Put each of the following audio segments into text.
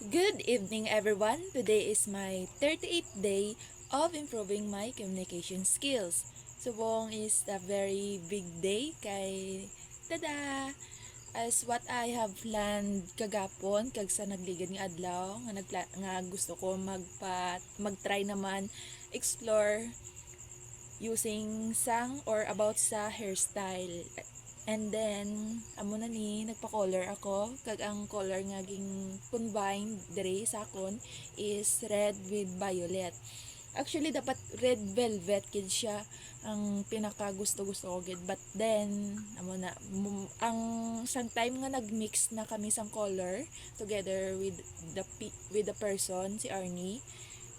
Good evening, everyone. Today is my 38th day of improving my communication skills. Subong is a very big day kay tada! As what I have planned kagapon kag sa nagligid nga adlaw nga gusto ko mag-try naman explore using sang or about sa hairstyle. And then, amo na ni, nagpa-color ako. Kag ang color nga ging combined dire sa akon is red with violet. Actually, dapat red velvet kid siya ang pinaka gusto-gusto ko gid. But then, amo na, ang sang time nga nagmix na kami sang color together with the person, si Arnie,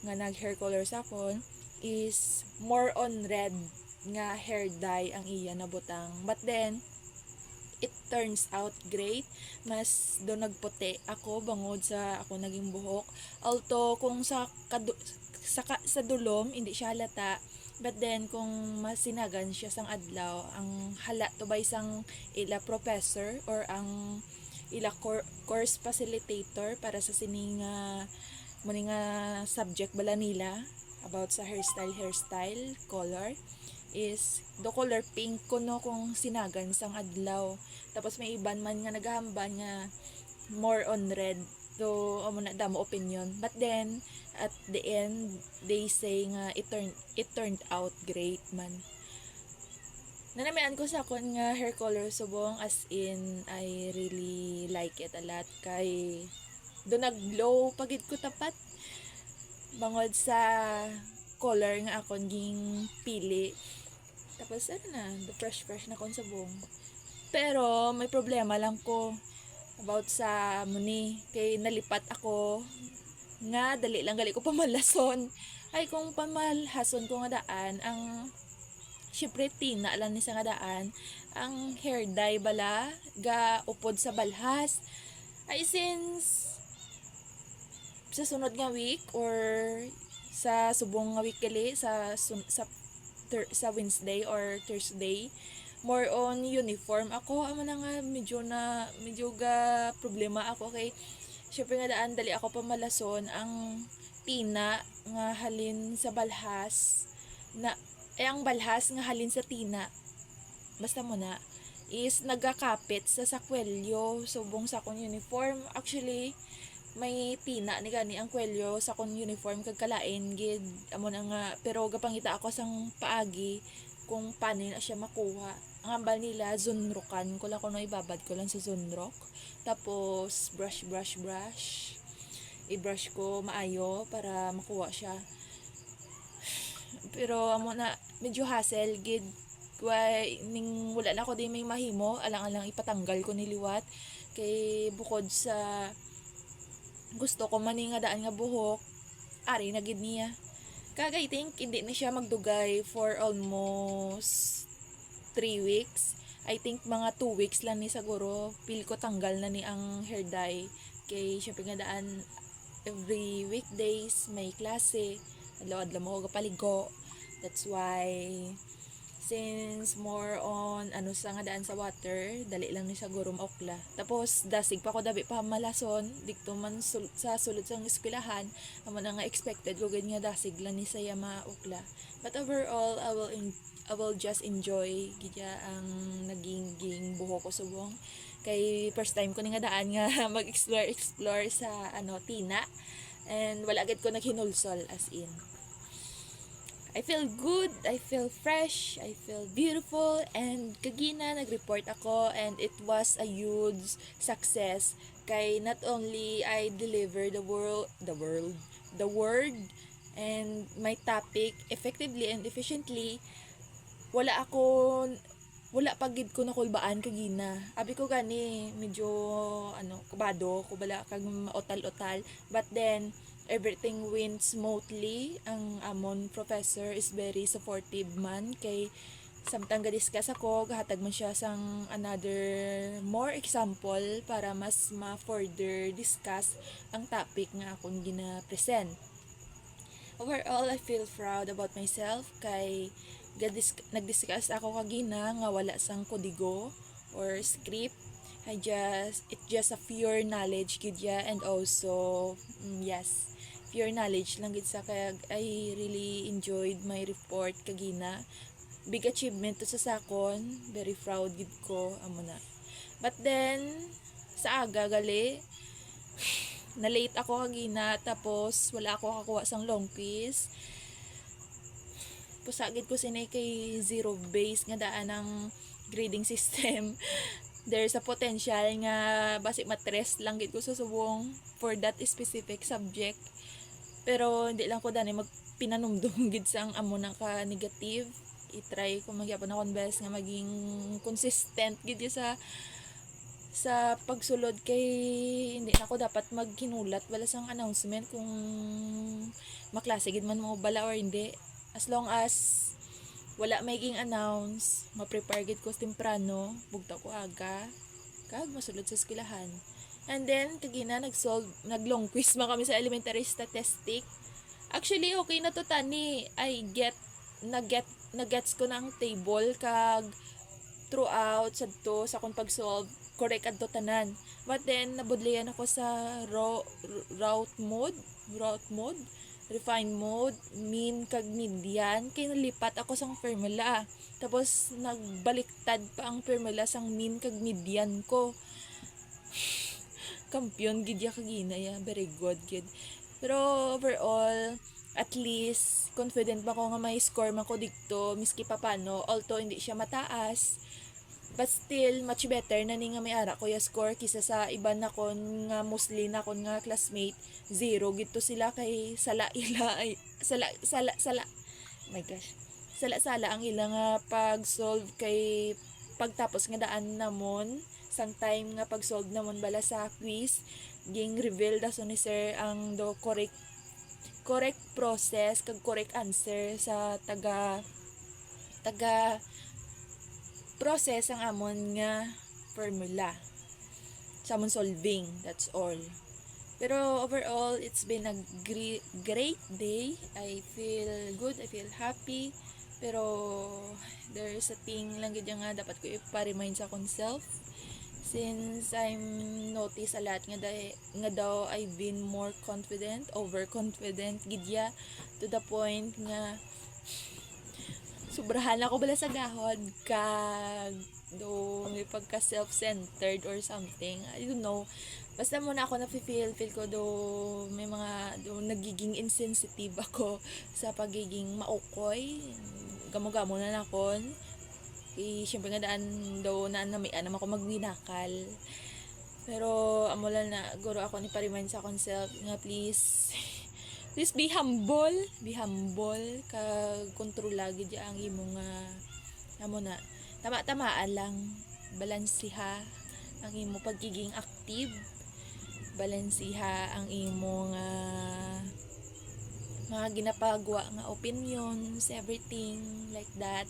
nga nag-hair color sa akon, is more on red nga hair dye ang iya nabutang. But then, it turns out great. Mas do nagputi ako bangod sa ako naging buhok. Although kung sa dulom hindi siya halata, but then kung masinagan siya sang adlaw, ang hala to ba isang ila professor or ang ila course facilitator para sa sining muni nga subject bala nila about sa hairstyle color is the color pink ko no kung sinagan sang adlaw. Tapos may iban man nga naghahamban nga more on red. So amo na damo opinion. But then at the end they say nga it turned out great man. Nanamian ko sa akon nga hair color subong, as in I really like it a lot kay do nag-glow pagid ko tapat bangod sa color nga akon ging pili. Tapos ano na, the fresh na kon sa buong. Pero may problema lang ko about sa muni kay nalipat ako nga dali lang gali ko pamalason. Ay kung pamalhason ko nga daan ang syempre tina lang ni sa nga daan ang hair dye bala ga upod sa balhas. Ay since sa sunod nga week or sa subong nga week gali sa Wednesday or Thursday, more on uniform ako. Amo na nga medyo ga problema ako kay syempre nga daan dali ako pamalason ang tina nga halin sa balhas na ang balhas nga halin sa tina basta mo na is nagakapit sa sakwelyo subong sa akong uniform. Actually may tina ni gani ang kwelyo sa kon uniform kag kalain gid amo na nga, pero gapangita ako sang paagi kung paano na siya makuha. Ang ambal nila zunrokan ko lang kuno, ibabad ko lang sa zunrok, tapos brush i-brush ko maayo para makuha siya. Pero amo na medyo hassle gid ning wala na ko di may mahimo alang-alang ipatanggal ko niliwat kay bukod sa gusto ko man nga daan nga buhok ari na gid niya. Kag I think hindi na siya magdugay for almost 3 weeks. I think mga 2 weeks lang ni siguro feel ko tanggal na ni ang hair dye kay syempre nga daan every weekdays may klase adlaw-adlaw mo paligo. That's why since more on sa nga daan sa water, dali lang ni sa gurom okla. Tapos dasig pa ko dabi pa malason dikto man sa sulod sang eskwelahan, amo na nga expected ko gid nga dasig lang ni saya maokla. But overall, I will just enjoy gidya ang naging buho ko subong kay first time ko ni nga daan nga mag-explore sa tina, and wala gid ko naghinulsol as in. I feel good, I feel fresh, I feel beautiful, and kagina nag-report ako and it was a huge success kay not only I deliver the word and my topic effectively and efficiently, wala pagid ko nakulbaan kagina. Abi ko gani medyo kabado ko bala kag maotal-otal, but then everything went smoothly. Ang amon professor is very supportive man kay samtang ga-discuss ako, gahatag man siya sang another more example para mas ma-further discuss ang topic nga akong gina-present. Overall, I feel proud about myself kay nagdiscuss ako kagina nga wala sang kodigo or script It's just a pure knowledge gid ya, and also yes, pure knowledge lang gid sa, kaya I really enjoyed my report kagina. Big achievement to sa sakon, very proud gid ko amo na. But then sa aga gali na late ako kagina, tapos wala ako kakuha sang long quiz. Pusagid ko sinay kay zero base nga daan ng grading system. There's a potential nga basi matres lang gid ko sa subong for that specific subject. Pero hindi lang ko dani magpinanumdum gid sang amo na ka negative. I-try ko magyapon akong best nga maging consistent gid sa pagsulod, kay hindi na ako dapat magkinulat wala sang announcement kung maklase gid man mo bala or hindi. As long as wala making announce, ma-prepare gid ko temprano, bugta ko aga, kag masulod sa eskwelahan. And then kagina nag-long quiz man kami sa elementary statistic. Actually okay na to tani. Nagets ko na ang table, kag throughout sadto sa akong pag-solve correct adto tanan. But then nabudlayan ako sa route mode, refine mode, mean kag median, kay nalipat ako sang formula. Tapos nagbaliktad pa ang formula sang mean kag median ko. Kampiyon gid ya kagina ya, very good gid. Pero overall, at least confident ba ko nga may score man ko dito miski pa paano, although hindi siya mataas. But still, much better na ni nga may ara ko ya score kisa sa iban na kon nga mostly na kon nga classmate. Zero gito sila kay sala ila ay sala. My gosh. Sala ang ila nga pag-solve kay pagtapos nga daan namon sang time nga pag-solve namon bala sa quiz, ging reveal da so ni sir ang do correct process kag correct answer sa taga process ang amon nga formula sa amon solving. That's all. Pero overall, it's been a great day. I feel good, I feel happy. Pero there's a thing lang gid nga dapat ko ipa-remind sa akong self, since I'm notice a lot nga daw I've been more confident, overconfident gid ya, to the point nga sobrahan ako bala sa gahod, kag do may pagka self-centered or something. I don't know. Basta muna ako feel ko do may mga do nagiging insensitive ako sa pagiging maukoy. Gamo-gamo na nakon. Siyempre nga daan daw na namian naman ako magwinakal. Pero amo lang na guro ako ni pa-remind sa akong self nga please be humble, kag kontrol lagi di ang imong amo na tama-tamaan lang, balansiha ang imong pagiging active, balansiha ang imong mga ginapagawa nga opinions, everything like that,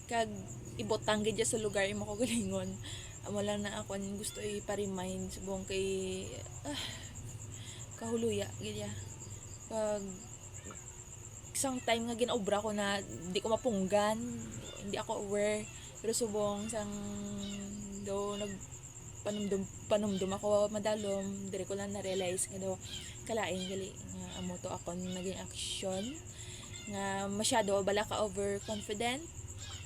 kag ibotang gid sa lugar imo ko galingon. Amo lang na ako gusto i-pa-remind subong kay kahuluya gid ya. Pag isang time nga ginaobra ko na di ko mapunggan, hindi ako aware, pero subong sang do panumdum ako madalom, dire ko lang na-realize nga do kalaing gali nga amo to ako naging action nga masyado bala ka overconfident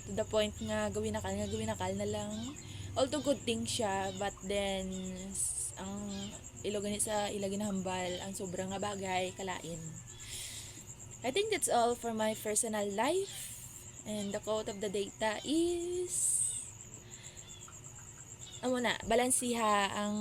to the point nga gawin nakal na lang. Although good thing siya, but then ang iloganit sa ila ginahambal ang sobrang nga bagay kalain. I think that's all for my personal life, and the quote of the data is balansiha ang